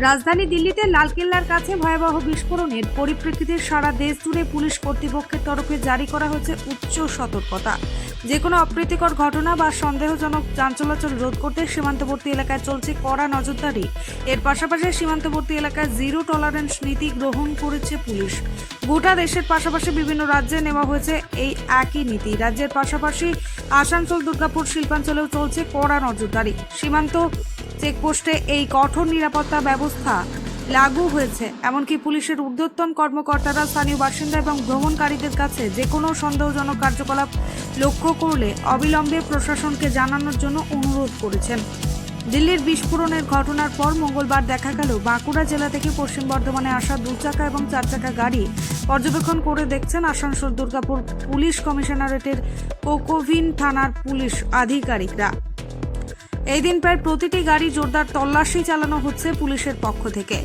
রাজধানী দিল্লিতে লালকেল্লার কাছে ভয়াবহ বিস্ফোরণের পরিপ্রেক্ষিতে সারা দেশ জুড়ে পুলিশ কর্তৃপক্ষের তরফে জারি করা হয়েছে উচ্চ সতর্কতা। যে কোনো অপ্রীতিকর ঘটনা বা সন্দেহজনক যান চলাচল রোধ করতে সীমান্তবর্তী এলাকায় চলছে কড়া নজরদারি। এর পাশাপাশি সীমান্তবর্তী এলাকায় জিরো টলারেন্স নীতি গ্রহণ করেছে পুলিশ। গোটা দেশের পাশাপাশি বিভিন্ন রাজ্যে নেওয়া হয়েছে এই একই নীতি। রাজ্যের পাশাপাশি আসানসোল, দুর্গাপুর, শিল্পাঞ্চলেও চলছে কড়া নজরদারি। সীমান্ত চেকপোস্টে এই কঠোর নিরাপত্তা ব্যবস্থা লাগু হয়েছে। এমনকি পুলিশের ঊর্ধ্বতন কর্মকর্তারা স্থানীয় বাসিন্দা এবং ভ্রমণকারীদের কাছে যে কোনো সন্দেহজনক কার্যকলাপ লক্ষ্য করলে অবিলম্বে প্রশাসনকে জানানোর জন্য অনুরোধ করেছেন। দিল্লির বিস্ফোরণের ঘটনার পর মঙ্গলবার দেখা গেল বাঁকুড়া জেলা থেকে পশ্চিম বর্ধমানে আসা 2 চাকা এবং 4 চাকা গাড়ি পর্যবেক্ষণ করে দেখছেন আসানসোল দুর্গাপুর পুলিশ কমিশনারেটের কোকোভিন থানার পুলিশ আধিকারিকরা। এই দিন প্রায় প্রতিটি গাড়ি জোরদার তল্লাশি চালানো হচ্ছে পুলিশের পক্ষ থেকে।